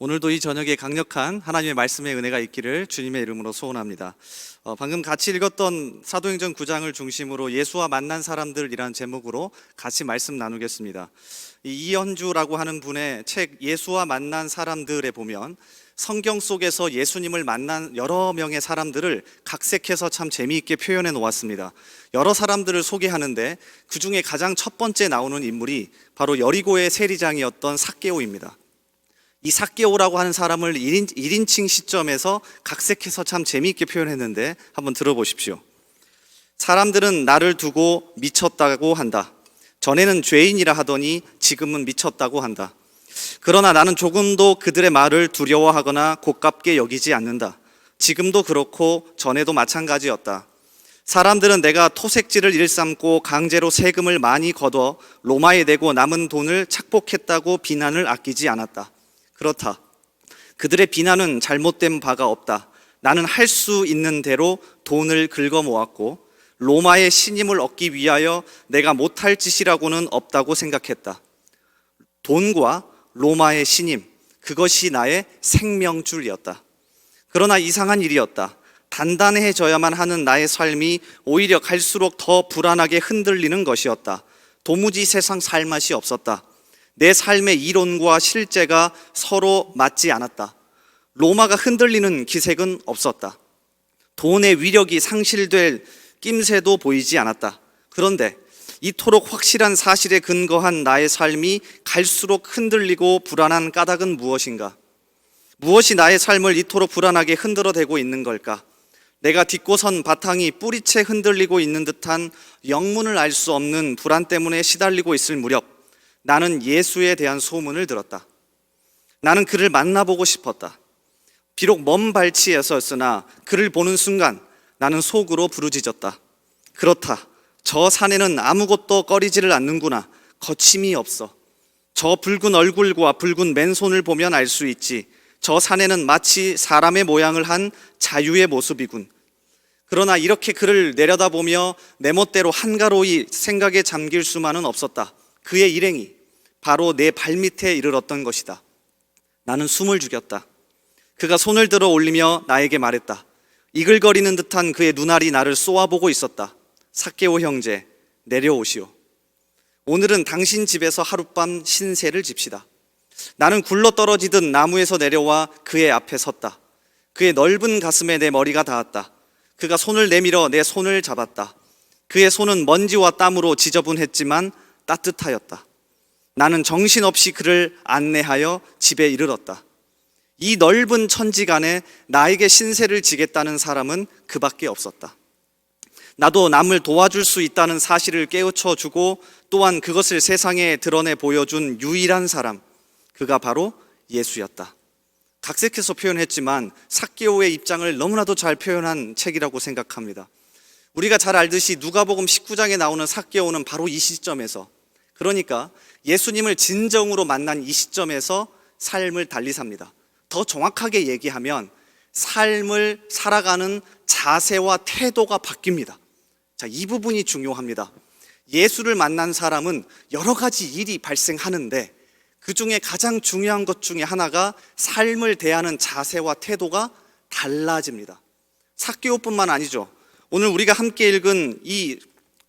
오늘도 이 저녁에 강력한 하나님의 말씀의 은혜가 있기를 주님의 이름으로 소원합니다. 방금 같이 읽었던 사도행전 9장을 중심으로 예수와 만난 사람들이라는 제목으로 같이 말씀 나누겠습니다. 이현주라고 하는 분의 책 예수와 만난 사람들에 보면 성경 속에서 예수님을 만난 여러 명의 사람들을 각색해서 참 재미있게 표현해 놓았습니다. 여러 사람들을 소개하는데 그 중에 가장 첫 번째 나오는 인물이 바로 여리고의 세리장이었던 삭개오입니다. 이 삭개오라고 하는 사람을 1인칭 시점에서 각색해서 참 재미있게 표현했는데 한번 들어보십시오. 사람들은 나를 두고 미쳤다고 한다. 전에는 죄인이라 하더니 지금은 미쳤다고 한다. 그러나 나는 조금도 그들의 말을 두려워하거나 곶갑게 여기지 않는다. 지금도 그렇고 전에도 마찬가지였다. 사람들은 내가 토색질을 일삼고 강제로 세금을 많이 걷어 로마에 내고 남은 돈을 착복했다고 비난을 아끼지 않았다. 그렇다. 그들의 비난은 잘못된 바가 없다. 나는 할 수 있는 대로 돈을 긁어 모았고 로마의 신임을 얻기 위하여 내가 못할 짓이라고는 없다고 생각했다. 돈과 로마의 신임, 그것이 나의 생명줄이었다. 그러나 이상한 일이었다. 단단해져야만 하는 나의 삶이 오히려 갈수록 더 불안하게 흔들리는 것이었다. 도무지 세상 살 맛이 없었다. 내 삶의 이론과 실제가 서로 맞지 않았다. 로마가 흔들리는 기색은 없었다. 돈의 위력이 상실될 낌새도 보이지 않았다. 그런데 이토록 확실한 사실에 근거한 나의 삶이 갈수록 흔들리고 불안한 까닭은 무엇인가? 무엇이 나의 삶을 이토록 불안하게 흔들어대고 있는 걸까? 내가 딛고 선 바탕이 뿌리채 흔들리고 있는 듯한 영문을 알 수 없는 불안 때문에 시달리고 있을 무렵 나는 예수에 대한 소문을 들었다. 나는 그를 만나보고 싶었다. 비록 먼 발치에서였으나 그를 보는 순간 나는 속으로 부르짖었다. 그렇다. 저 산에는 아무것도 꺼리지를 않는구나. 거침이 없어. 저 붉은 얼굴과 붉은 맨손을 보면 알 수 있지. 저 산에는 마치 사람의 모양을 한 자유의 모습이군. 그러나 이렇게 그를 내려다보며 내 멋대로 한가로이 생각에 잠길 수만은 없었다. 그의 일행이 바로 내 발밑에 이르렀던 것이다. 나는 숨을 죽였다. 그가 손을 들어 올리며 나에게 말했다. 이글거리는 듯한 그의 눈알이 나를 쏘아보고 있었다. 삭개오 형제, 내려오시오. 오늘은 당신 집에서 하룻밤 신세를 집시다. 나는 굴러떨어지듯 나무에서 내려와 그의 앞에 섰다. 그의 넓은 가슴에 내 머리가 닿았다. 그가 손을 내밀어 내 손을 잡았다. 그의 손은 먼지와 땀으로 지저분했지만 따뜻하였다. 나는 정신없이 그를 안내하여 집에 이르렀다. 이 넓은 천지간에 나에게 신세를 지겠다는 사람은 그밖에 없었다. 나도 남을 도와줄 수 있다는 사실을 깨우쳐 주고 또한 그것을 세상에 드러내 보여준 유일한 사람, 그가 바로 예수였다. 각색해서 표현했지만 삭개오의 입장을 너무나도 잘 표현한 책이라고 생각합니다. 우리가 잘 알듯이 누가복음 19장에 나오는 삭개오는 바로 이 시점에서, 그러니까 예수님을 진정으로 만난 이 시점에서 삶을 달리 삽니다. 더 정확하게 얘기하면 삶을 살아가는 자세와 태도가 바뀝니다. 자, 이 부분이 중요합니다. 예수를 만난 사람은 여러 가지 일이 발생하는데 그 중에 가장 중요한 것 중에 하나가 삶을 대하는 자세와 태도가 달라집니다. 삭개오뿐만 아니죠. 오늘 우리가 함께 읽은 이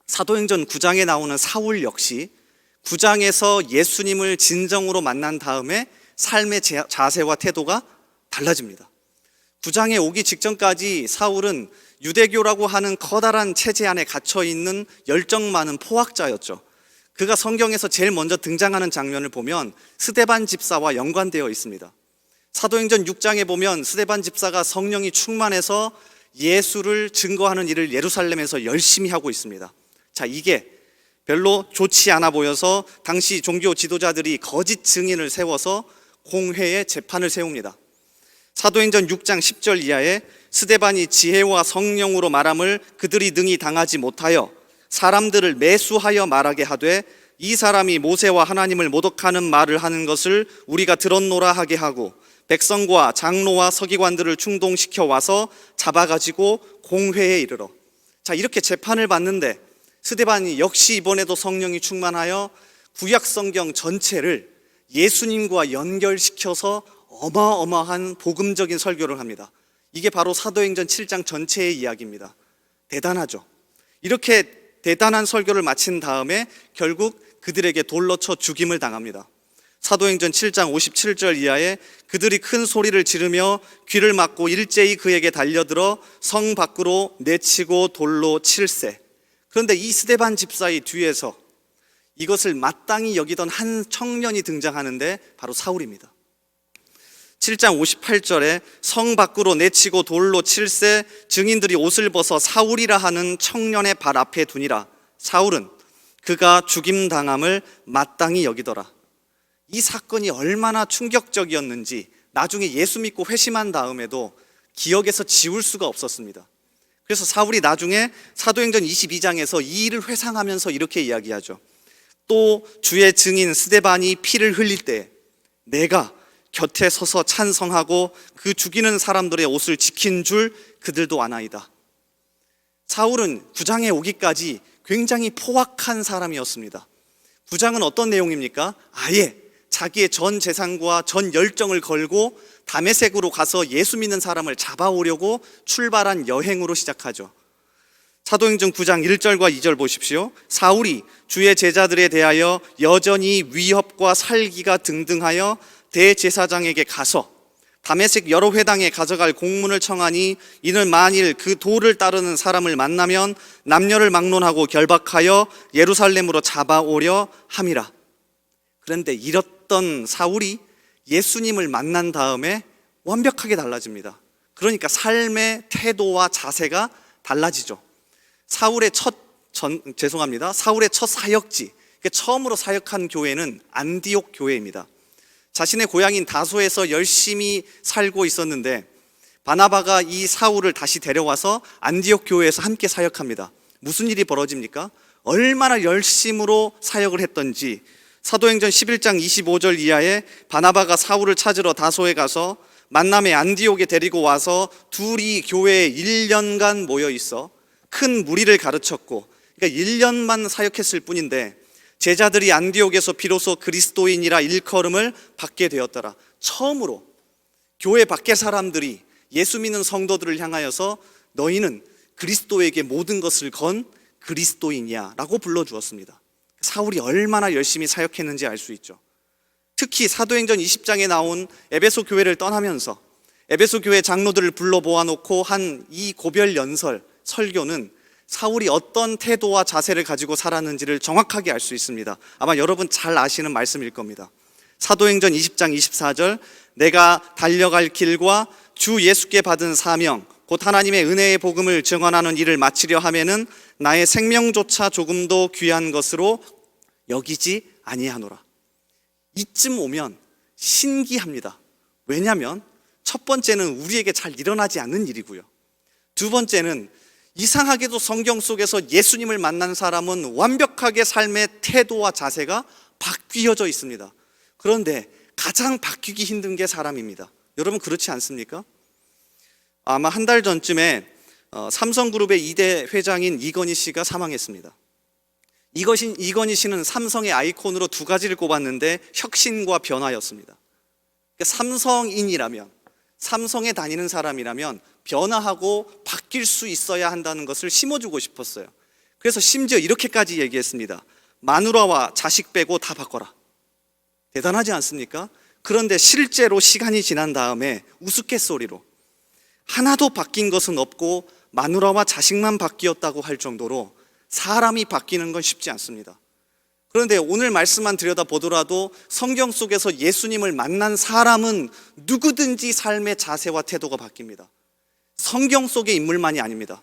사도행전 9장에 나오는 사울 역시 9장에서 예수님을 진정으로 만난 다음에 삶의 자세와 태도가 달라집니다. 9장에 오기 직전까지 사울은 유대교라고 하는 커다란 체제 안에 갇혀있는 열정 많은 포학자였죠. 그가 성경에서 제일 먼저 등장하는 장면을 보면 스데반 집사와 연관되어 있습니다. 사도행전 6장에 보면 스데반 집사가 성령이 충만해서 예수를 증거하는 일을 예루살렘에서 열심히 하고 있습니다. 자, 이게 별로 좋지 않아 보여서 당시 종교 지도자들이 거짓 증인을 세워서 공회에 재판을 세웁니다. 사도행전 6장 10절 이하에 스데반이 지혜와 성령으로 말함을 그들이 능히 당하지 못하여 사람들을 매수하여 말하게 하되 이 사람이 모세와 하나님을 모독하는 말을 하는 것을 우리가 들었노라 하게 하고 백성과 장로와 서기관들을 충동시켜 와서 잡아가지고 공회에 이르러, 자, 이렇게 재판을 받는데 스데반이 역시 이번에도 성령이 충만하여 구약 성경 전체를 예수님과 연결시켜서 어마어마한 복음적인 설교를 합니다. 이게 바로 사도행전 7장 전체의 이야기입니다. 대단하죠. 이렇게 대단한 설교를 마친 다음에 결국 그들에게 돌로 쳐 죽임을 당합니다. 사도행전 7장 57절 이하에 그들이 큰 소리를 지르며 귀를 막고 일제히 그에게 달려들어 성 밖으로 내치고 돌로 칠세. 그런데 이 스데반 집사의 뒤에서 이것을 마땅히 여기던 한 청년이 등장하는데 바로 사울입니다. 7장 58절에 성 밖으로 내치고 돌로 칠세, 증인들이 옷을 벗어 사울이라 하는 청년의 발 앞에 두니라. 사울은 그가 죽임당함을 마땅히 여기더라. 이 사건이 얼마나 충격적이었는지 나중에 예수 믿고 회심한 다음에도 기억에서 지울 수가 없었습니다. 그래서 사울이 나중에 사도행전 22장에서 이 일을 회상하면서 이렇게 이야기하죠. 또 주의 증인 스데반이 피를 흘릴 때 내가 곁에 서서 찬성하고 그 죽이는 사람들의 옷을 지킨 줄 그들도 아나이다. 사울은 구장에 오기까지 굉장히 포악한 사람이었습니다. 구장은 어떤 내용입니까? 아예 자기의 전 재산과 전 열정을 걸고 다메섹으로 가서 예수 믿는 사람을 잡아오려고 출발한 여행으로 시작하죠. 사도행전 9장 1절과 2절 보십시오. 사울이 주의 제자들에 대하여 여전히 위협과 살기가 등등하여 대제사장에게 가서 다메섹 여러 회당에 가져갈 공문을 청하니 이는 만일 그 도를 따르는 사람을 만나면 남녀를 막론하고 결박하여 예루살렘으로 잡아오려 함이라. 그런데 이렇던 사울이 예수님을 만난 다음에 완벽하게 달라집니다. 그러니까 삶의 태도와 자세가 달라지죠. 사울의 첫 사역지, 처음으로 사역한 교회는 안디옥 교회입니다. 자신의 고향인 다소에서 열심히 살고 있었는데 바나바가 이 사울을 다시 데려와서 안디옥 교회에서 함께 사역합니다. 무슨 일이 벌어집니까? 얼마나 열심으로 사역을 했던지 사도행전 11장 25절 이하에 바나바가 사울을 찾으러 다소에 가서 만남의 안디옥에 데리고 와서 둘이 교회에 1년간 모여 있어 큰 무리를 가르쳤고, 그러니까 1년만 사역했을 뿐인데 제자들이 안디옥에서 비로소 그리스도인이라 일컬음을 받게 되었더라. 처음으로 교회 밖의 사람들이 예수 믿는 성도들을 향하여서 너희는 그리스도에게 모든 것을 건 그리스도인이야 라고 불러주었습니다. 사울이 얼마나 열심히 사역했는지 알 수 있죠. 특히 사도행전 20장에 나온 에베소 교회를 떠나면서 에베소 교회 장로들을 불러 모아놓고 한 이 고별 연설, 설교는 사울이 어떤 태도와 자세를 가지고 살았는지를 정확하게 알 수 있습니다. 아마 여러분 잘 아시는 말씀일 겁니다. 사도행전 20장 24절 내가 달려갈 길과 주 예수께 받은 사명 곧 하나님의 은혜의 복음을 증언하는 일을 마치려 하면은 나의 생명조차 조금도 귀한 것으로 여기지 아니하노라. 이쯤 오면 신기합니다. 왜냐하면 첫 번째는 우리에게 잘 일어나지 않는 일이고요. 두 번째는 이상하게도 성경 속에서 예수님을 만난 사람은 완벽하게 삶의 태도와 자세가 바뀌어져 있습니다. 그런데 가장 바뀌기 힘든 게 사람입니다. 여러분 그렇지 않습니까? 아마 한 달 전쯤에 삼성그룹의 2대 회장인 이건희 씨가 사망했습니다. 이건희 씨는 삼성의 아이콘으로 두 가지를 꼽았는데 혁신과 변화였습니다. 삼성인이라면, 삼성에 다니는 사람이라면 변화하고 바뀔 수 있어야 한다는 것을 심어주고 싶었어요. 그래서 심지어 이렇게까지 얘기했습니다. 마누라와 자식 빼고 다 바꿔라. 대단하지 않습니까? 그런데 실제로 시간이 지난 다음에 우스갯소리로 하나도 바뀐 것은 없고 마누라와 자식만 바뀌었다고 할 정도로 사람이 바뀌는 건 쉽지 않습니다. 그런데 오늘 말씀만 들여다보더라도 성경 속에서 예수님을 만난 사람은 누구든지 삶의 자세와 태도가 바뀝니다. 성경 속의 인물만이 아닙니다.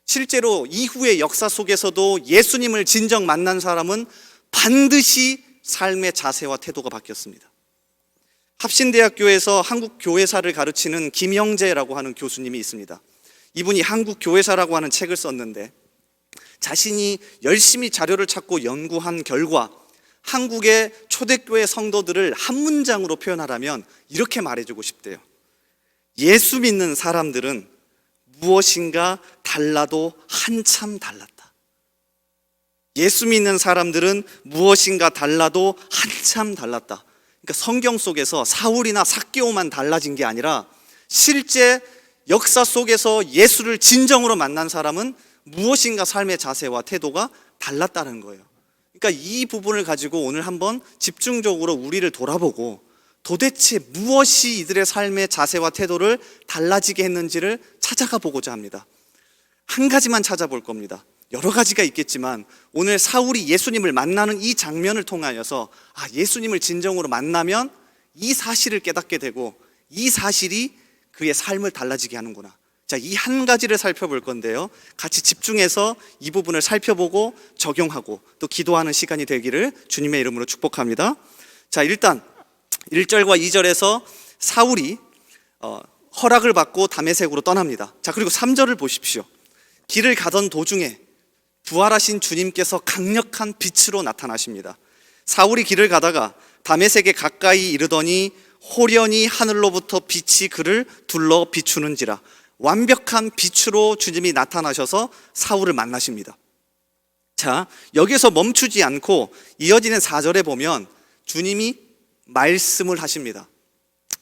실제로 이후의 역사 속에서도 예수님을 진정 만난 사람은 반드시 삶의 자세와 태도가 바뀌었습니다. 합신대학교에서 한국교회사를 가르치는 김영재라고 하는 교수님이 있습니다. 이분이 한국교회사라고 하는 책을 썼는데 자신이 열심히 자료를 찾고 연구한 결과 한국의 초대교회 성도들을 한 문장으로 표현하라면 이렇게 말해주고 싶대요. 예수 믿는 사람들은 무엇인가 달라도 한참 달랐다. 예수 믿는 사람들은 무엇인가 달라도 한참 달랐다. 그러니까 성경 속에서 사울이나 삭개오만 달라진 게 아니라 실제 역사 속에서 예수를 진정으로 만난 사람은 무엇인가 삶의 자세와 태도가 달랐다는 거예요. 그러니까 이 부분을 가지고 오늘 한번 집중적으로 우리를 돌아보고 도대체 무엇이 이들의 삶의 자세와 태도를 달라지게 했는지를 찾아가 보고자 합니다. 한 가지만 찾아볼 겁니다. 여러 가지가 있겠지만 오늘 사울이 예수님을 만나는 이 장면을 통하여서 예수님을 진정으로 만나면 이 사실을 깨닫게 되고 이 사실이 그의 삶을 달라지게 하는구나. 자, 이 한 가지를 살펴볼 건데요. 같이 집중해서 이 부분을 살펴보고 적용하고 또 기도하는 시간이 되기를 주님의 이름으로 축복합니다. 자, 일단 1절과 2절에서 사울이 허락을 받고 다메섹으로 떠납니다. 자, 그리고 3절을 보십시오. 길을 가던 도중에 부활하신 주님께서 강력한 빛으로 나타나십니다. 사울이 길을 가다가 다메섹에 가까이 이르더니 호련히 하늘로부터 빛이 그를 둘러 비추는지라. 완벽한 빛으로 주님이 나타나셔서 사울을 만나십니다. 자, 여기서 멈추지 않고 이어지는 4절에 보면 주님이 말씀을 하십니다.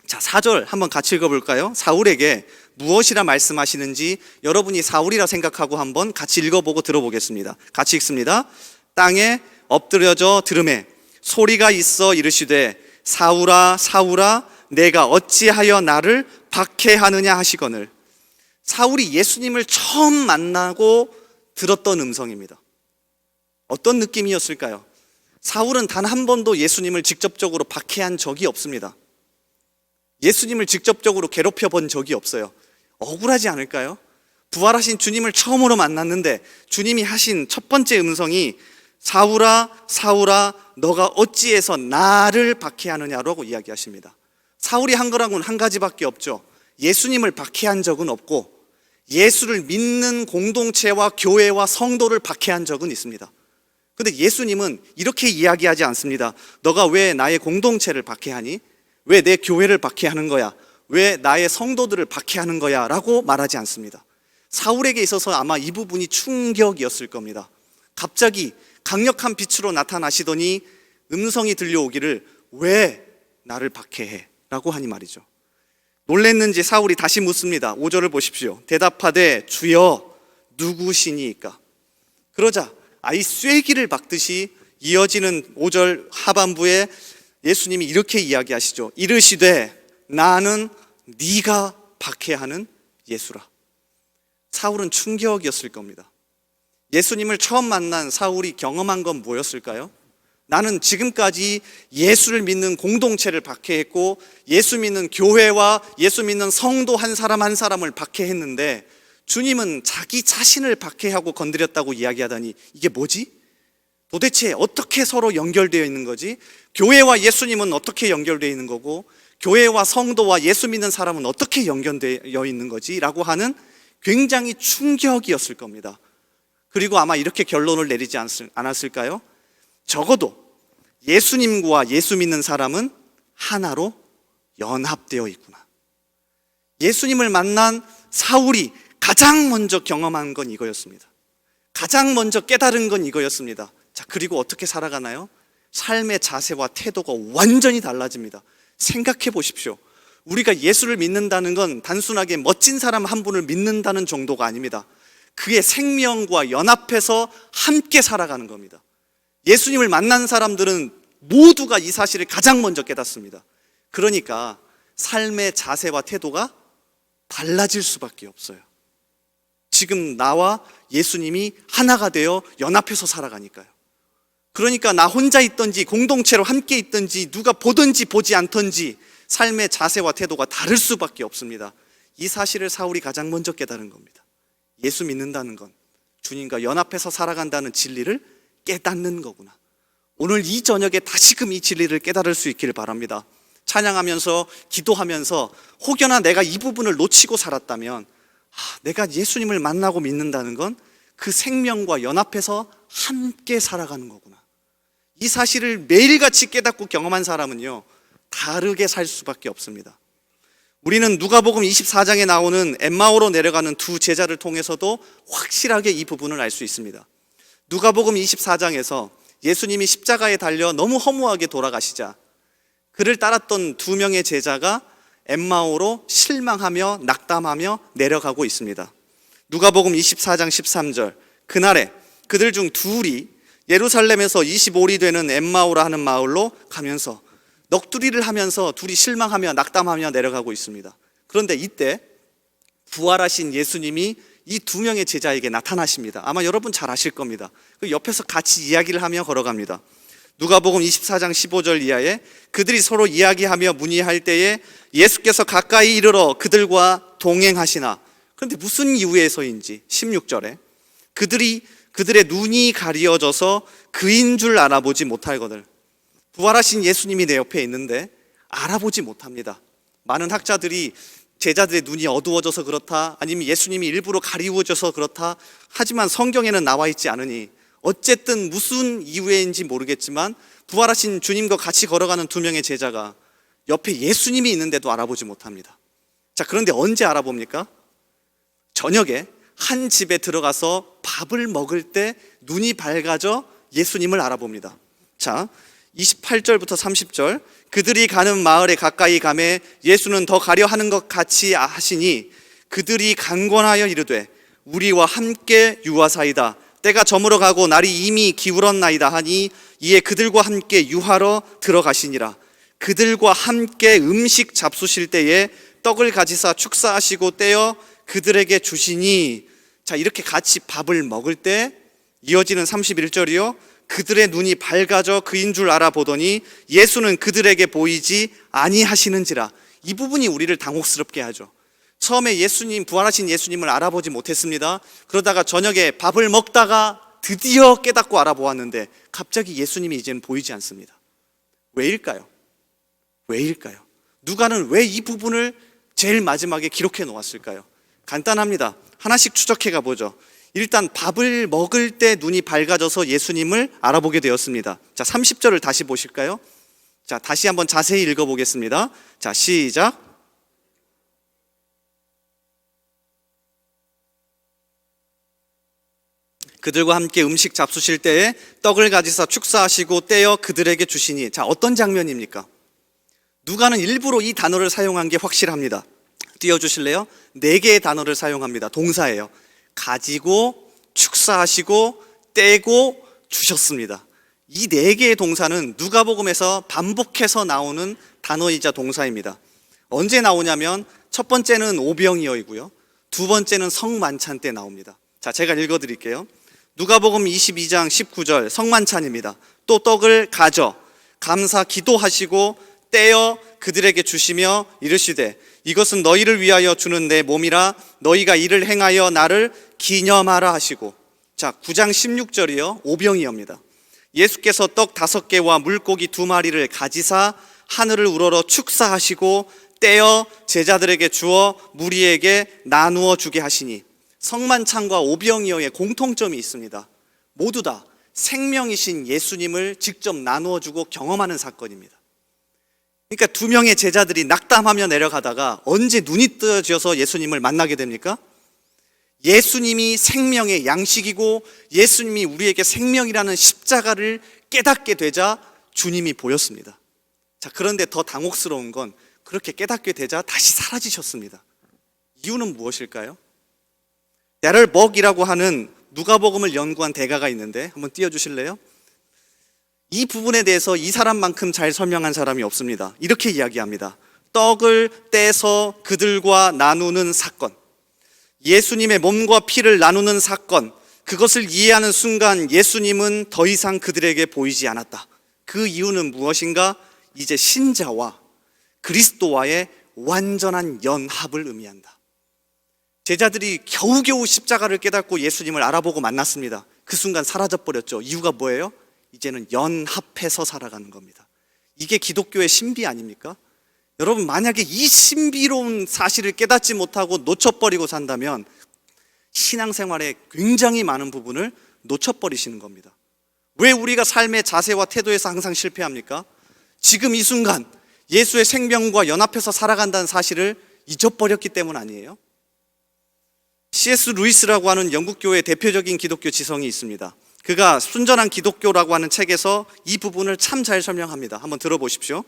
자, 4절 한번 같이 읽어볼까요? 사울에게 무엇이라 말씀하시는지 여러분이 사울이라 생각하고 한번 같이 읽어보고 들어보겠습니다. 같이 읽습니다. 땅에 엎드려져 들으매 소리가 있어 이르시되 사울아 사울아 내가 어찌하여 나를 박해하느냐 하시거늘. 사울이 예수님을 처음 만나고 들었던 음성입니다. 어떤 느낌이었을까요? 사울은 단 한 번도 예수님을 직접적으로 박해한 적이 없습니다. 예수님을 직접적으로 괴롭혀 본 적이 없어요. 억울하지 않을까요? 부활하신 주님을 처음으로 만났는데 주님이 하신 첫 번째 음성이 사울아 사울아 너가 어찌해서 나를 박해하느냐라고 이야기하십니다. 사울이 한 거라고는 한 가지밖에 없죠. 예수님을 박해한 적은 없고 예수를 믿는 공동체와 교회와 성도를 박해한 적은 있습니다. 근데 예수님은 이렇게 이야기하지 않습니다. 너가 왜 나의 공동체를 박해하니? 왜 내 교회를 박해하는 거야? 왜 나의 성도들을 박해하는 거야? 라고 말하지 않습니다. 사울에게 있어서 아마 이 부분이 충격이었을 겁니다. 갑자기 강력한 빛으로 나타나시더니 음성이 들려오기를 왜 나를 박해해? 라고 하니 말이죠. 놀랬는지 사울이 다시 묻습니다. 5절을 보십시오. 대답하되 주여 누구시니까? 그러자 아이 쐐기를 박듯이 이어지는 5절 하반부에 예수님이 이렇게 이야기하시죠. 이르시되 나는 네가 박해하는 예수라. 사울은 충격이었을 겁니다. 예수님을 처음 만난 사울이 경험한 건 뭐였을까요? 나는 지금까지 예수를 믿는 공동체를 박해했고 예수 믿는 교회와 예수 믿는 성도 한 사람 한 사람을 박해했는데 주님은 자기 자신을 박해하고 건드렸다고 이야기하다니 이게 뭐지? 도대체 어떻게 서로 연결되어 있는 거지? 교회와 예수님은 어떻게 연결되어 있는 거고 교회와 성도와 예수 믿는 사람은 어떻게 연결되어 있는 거지? 라고 하는 굉장히 충격이었을 겁니다. 그리고 아마 이렇게 결론을 내리지 않았을까요? 적어도 예수님과 예수 믿는 사람은 하나로 연합되어 있구나. 예수님을 만난 사울이 가장 먼저 경험한 건 이거였습니다. 가장 먼저 깨달은 건 이거였습니다. 자, 그리고 어떻게 살아가나요? 삶의 자세와 태도가 완전히 달라집니다. 생각해 보십시오. 우리가 예수를 믿는다는 건 단순하게 멋진 사람 한 분을 믿는다는 정도가 아닙니다. 그의 생명과 연합해서 함께 살아가는 겁니다. 예수님을 만난 사람들은 모두가 이 사실을 가장 먼저 깨닫습니다. 그러니까 삶의 자세와 태도가 달라질 수밖에 없어요. 지금 나와 예수님이 하나가 되어 연합해서 살아가니까요. 그러니까 나 혼자 있든지 공동체로 함께 있든지 누가 보든지 보지 않든지 삶의 자세와 태도가 다를 수밖에 없습니다. 이 사실을 사울이 가장 먼저 깨달은 겁니다. 예수 믿는다는 건 주님과 연합해서 살아간다는 진리를 깨닫는 거구나. 오늘 이 저녁에 다시금 이 진리를 깨달을 수 있기를 바랍니다. 찬양하면서 기도하면서 혹여나 내가 이 부분을 놓치고 살았다면 내가 예수님을 만나고 믿는다는 건 그 생명과 연합해서 함께 살아가는 거구나. 이 사실을 매일같이 깨닫고 경험한 사람은요 다르게 살 수밖에 없습니다. 우리는 누가복음 24장에 나오는 엠마오로 내려가는 두 제자를 통해서도 확실하게 이 부분을 알 수 있습니다. 누가복음 24장에서 예수님이 십자가에 달려 너무 허무하게 돌아가시자 그를 따랐던 두 명의 제자가 엠마오로 실망하며 낙담하며 내려가고 있습니다. 누가복음 24장 13절, 그날에 그들 중 둘이 예루살렘에서 25리 되는 엠마오라 하는 마을로 가면서 넋두리를 하면서 둘이 실망하며 낙담하며 내려가고 있습니다. 그런데 이때 부활하신 예수님이 이 두 명의 제자에게 나타나십니다. 아마 여러분 잘 아실 겁니다. 그 옆에서 같이 이야기를 하며 걸어갑니다. 누가복음 24장 15절 이하에 그들이 서로 이야기하며 문의할 때에 예수께서 가까이 이르러 그들과 동행하시나. 그런데 무슨 이유에서인지 16절에 그들의 눈이 가리어져서 그인 줄 알아보지 못할거늘. 부활하신 예수님이 내 옆에 있는데 알아보지 못합니다. 많은 학자들이 제자들의 눈이 어두워져서 그렇다, 아니면 예수님이 일부러 가리워져서 그렇다, 하지만 성경에는 나와 있지 않으니 어쨌든 무슨 이유인지 모르겠지만 부활하신 주님과 같이 걸어가는 두 명의 제자가 옆에 예수님이 있는데도 알아보지 못합니다. 자, 그런데 언제 알아봅니까? 저녁에 한 집에 들어가서 밥을 먹을 때 눈이 밝아져 예수님을 알아봅니다. 자, 28절부터 30절, 그들이 가는 마을에 가까이 가매 예수는 더 가려 하는 것 같이 하시니 그들이 간권하여 이르되 우리와 함께 유하사이다. 때가 저물어 가고 날이 이미 기울었나이다 하니 이에 그들과 함께 유하러 들어가시니라. 그들과 함께 음식 잡수실 때에 떡을 가지사 축사하시고 떼어 그들에게 주시니. 자, 이렇게 같이 밥을 먹을 때 이어지는 31절이요, 그들의 눈이 밝아져 그인 줄 알아보더니 예수는 그들에게 보이지 아니하시는지라. 이 부분이 우리를 당혹스럽게 하죠. 처음에 예수님, 부활하신 예수님을 알아보지 못했습니다. 그러다가 저녁에 밥을 먹다가 드디어 깨닫고 알아보았는데 갑자기 예수님이 이제는 보이지 않습니다. 왜일까요? 누가는 왜 이 부분을 제일 마지막에 기록해 놓았을까요? 간단합니다. 하나씩 추적해 가보죠. 일단 밥을 먹을 때 눈이 밝아져서 예수님을 알아보게 되었습니다. 자, 30절을 다시 보실까요? 자, 다시 한번 자세히 읽어보겠습니다. 자, 시작. 그들과 함께 음식 잡수실 때에 떡을 가지사 축사하시고 떼어 그들에게 주시니. 자, 어떤 장면입니까? 누가는 일부러 이 단어를 사용한 게 확실합니다. 띄워주실래요? 4개의 단어를 사용합니다. 동사예요. 가지고, 축사하시고, 떼고, 주셨습니다. 이 4개의 동사는 누가복음에서 반복해서 나오는 단어이자 동사입니다. 언제 나오냐면 첫 번째는 오병이어이고요, 두 번째는 성만찬 때 나옵니다. 자, 제가 읽어드릴게요. 누가복음 22장 19절 성만찬입니다. 또 떡을 가져 감사 기도하시고 떼어 그들에게 주시며 이르시되 이것은 너희를 위하여 주는 내 몸이라 너희가 이를 행하여 나를 기념하라 하시고. 자, 9장 16절이요, 오병이어입니다. 예수께서 떡 5개와 물고기 2마리를 가지사 하늘을 우러러 축사하시고 떼어 제자들에게 주어 무리에게 나누어 주게 하시니. 성만찬과 오병이어의 공통점이 있습니다. 모두 다 생명이신 예수님을 직접 나누어 주고 경험하는 사건입니다. 그러니까 두 명의 제자들이 낙담하며 내려가다가 언제 눈이 뜨여져서 예수님을 만나게 됩니까? 예수님이 생명의 양식이고 예수님이 우리에게 생명이라는 십자가를 깨닫게 되자 주님이 보였습니다. 자, 그런데 더 당혹스러운 건 그렇게 깨닫게 되자 다시 사라지셨습니다. 이유는 무엇일까요? 야를먹이라고 하는 누가복음을 연구한 대가가 있는데 한번 띄워주실래요? 이 부분에 대해서 이 사람만큼 잘 설명한 사람이 없습니다. 이렇게 이야기합니다. 떡을 떼서 그들과 나누는 사건, 예수님의 몸과 피를 나누는 사건, 그것을 이해하는 순간 예수님은 더 이상 그들에게 보이지 않았다. 그 이유는 무엇인가? 이제 신자와 그리스도와의 완전한 연합을 의미한다. 제자들이 겨우겨우 십자가를 깨닫고 예수님을 알아보고 만났습니다. 그 순간 사라져버렸죠. 이유가 뭐예요? 이제는 연합해서 살아가는 겁니다. 이게 기독교의 신비 아닙니까? 여러분, 만약에 이 신비로운 사실을 깨닫지 못하고 놓쳐버리고 산다면 신앙생활의 굉장히 많은 부분을 놓쳐버리시는 겁니다. 왜 우리가 삶의 자세와 태도에서 항상 실패합니까? 지금 이 순간 예수의 생명과 연합해서 살아간다는 사실을 잊어버렸기 때문 아니에요? C.S. 루이스라고 하는 영국교회의 대표적인 기독교 지성이 있습니다. 그가 순전한 기독교라고 하는 책에서 이 부분을 참 잘 설명합니다. 한번 들어보십시오.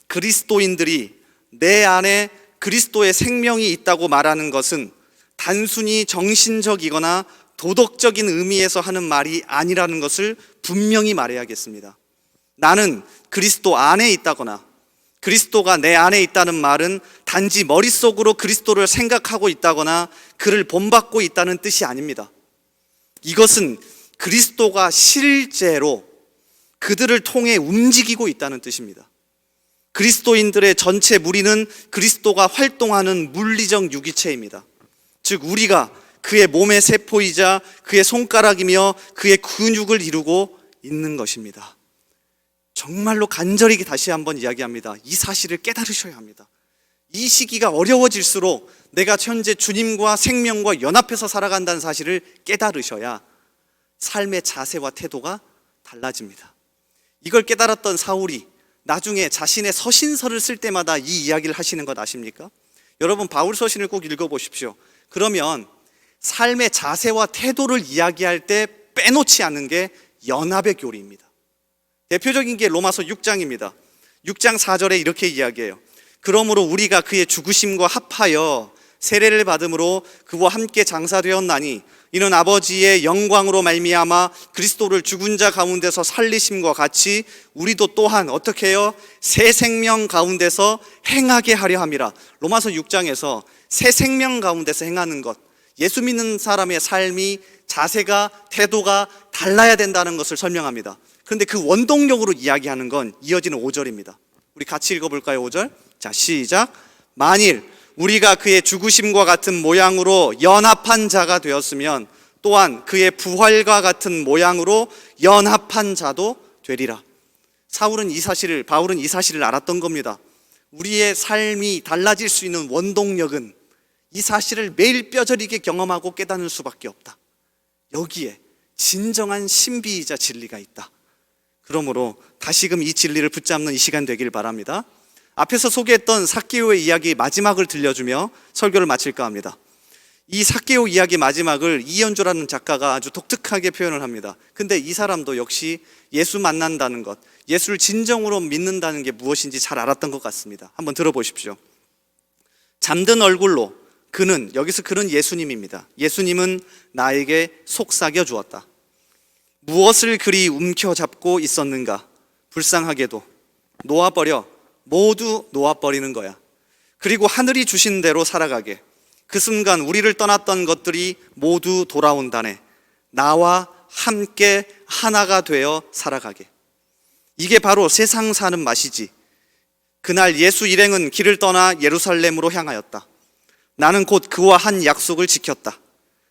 그리스도인들이 내 안에 그리스도의 생명이 있다고 말하는 것은 단순히 정신적이거나 도덕적인 의미에서 하는 말이 아니라는 것을 분명히 말해야겠습니다. 나는 그리스도 안에 있다거나 그리스도가 내 안에 있다는 말은 단지 머릿속으로 그리스도를 생각하고 있다거나 그를 본받고 있다는 뜻이 아닙니다. 이것은 그리스도가 실제로 그들을 통해 움직이고 있다는 뜻입니다. 그리스도인들의 전체 무리는 그리스도가 활동하는 물리적 유기체입니다. 즉 우리가 그의 몸의 세포이자 그의 손가락이며 그의 근육을 이루고 있는 것입니다. 정말로 간절히 다시 한번 이야기합니다. 이 사실을 깨달으셔야 합니다. 이 시기가 어려워질수록 내가 현재 주님과 생명과 연합해서 살아간다는 사실을 깨달으셔야 삶의 자세와 태도가 달라집니다. 이걸 깨달았던 사울이 나중에 자신의 서신서를 쓸 때마다 이 이야기를 하시는 것 아십니까? 여러분 바울 서신을 꼭 읽어보십시오. 그러면 삶의 자세와 태도를 이야기할 때 빼놓지 않는 게 연합의 교리입니다. 대표적인 게 로마서 6장입니다. 6장 4절에 이렇게 이야기해요. 그러므로 우리가 그의 죽으심과 합하여 세례를 받음으로 그와 함께 장사되었나니 이는 아버지의 영광으로 말미암아 그리스도를 죽은 자 가운데서 살리심과 같이 우리도 또한 어떻게 해요? 새 생명 가운데서 행하게 하려 함이라. 로마서 6장에서 새 생명 가운데서 행하는 것, 예수 믿는 사람의 삶이 자세가 태도가 달라야 된다는 것을 설명합니다. 그런데 그 원동력으로 이야기하는 건 이어지는 5절입니다. 우리 같이 읽어볼까요? 5절. 자, 시작. 만일 우리가 그의 죽으심과 같은 모양으로 연합한 자가 되었으면 또한 그의 부활과 같은 모양으로 연합한 자도 되리라. 바울은 이 사실을 알았던 겁니다. 우리의 삶이 달라질 수 있는 원동력은 이 사실을 매일 뼈저리게 경험하고 깨닫는 수밖에 없다. 여기에 진정한 신비이자 진리가 있다. 그러므로 다시금 이 진리를 붙잡는 이 시간 되길 바랍니다. 앞에서 소개했던 삭개오의 이야기 마지막을 들려주며 설교를 마칠까 합니다. 이 삭개오 이야기 마지막을 이현주라는 작가가 아주 독특하게 표현을 합니다. 근데 이 사람도 역시 예수 만난다는 것, 예수를 진정으로 믿는다는 게 무엇인지 잘 알았던 것 같습니다. 한번 들어보십시오. 잠든 얼굴로 여기서 그는 예수님입니다. 예수님은 나에게 속삭여 주었다. 무엇을 그리 움켜잡고 있었는가? 불쌍하게도 모두 놓아버리는 거야. 그리고 하늘이 주신 대로 살아가게. 그 순간 우리를 떠났던 것들이 모두 돌아온다네. 나와 함께 하나가 되어 살아가게. 이게 바로 세상 사는 맛이지. 그날 예수 일행은 길을 떠나 예루살렘으로 향하였다. 나는 곧 그와 한 약속을 지켰다.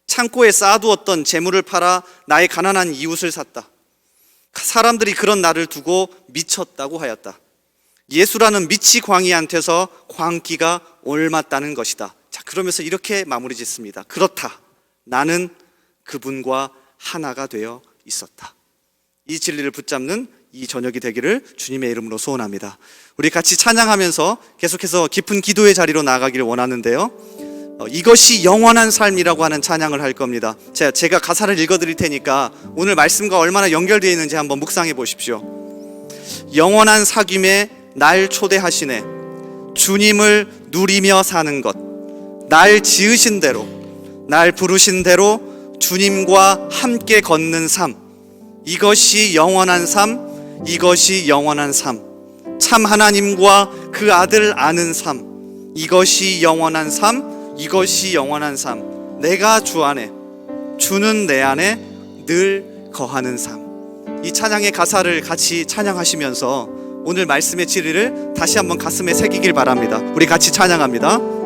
창고에 쌓아두었던 재물을 팔아 나의 가난한 이웃을 샀다. 사람들이 그런 나를 두고 미쳤다고 하였다. 예수라는 미치 광이한테서 광기가 옮았다는 것이다. 자, 그러면서 이렇게 마무리 짓습니다. 그렇다. 나는 그분과 하나가 되어 있었다. 이 진리를 붙잡는 이 저녁이 되기를 주님의 이름으로 소원합니다. 우리 같이 찬양하면서 계속해서 깊은 기도의 자리로 나아가기를 원하는데요. 이것이 영원한 삶이라고 하는 찬양을 할 겁니다. 제가 가사를 읽어드릴 테니까 오늘 말씀과 얼마나 연결되어 있는지 한번 묵상해 보십시오. 영원한 사귐에 날 초대하시네. 주님을 누리며 사는 것. 날 지으신 대로, 날 부르신 대로 주님과 함께 걷는 삶. 이것이 영원한 삶, 이것이 영원한 삶. 참 하나님과 그 아들 아는 삶. 이것이 영원한 삶, 이것이 영원한 삶. 내가 주 안에, 주는 내 안에 늘 거하는 삶. 이 찬양의 가사를 같이 찬양하시면서 오늘 말씀의 진리를 다시 한번 가슴에 새기길 바랍니다. 우리 같이 찬양합니다.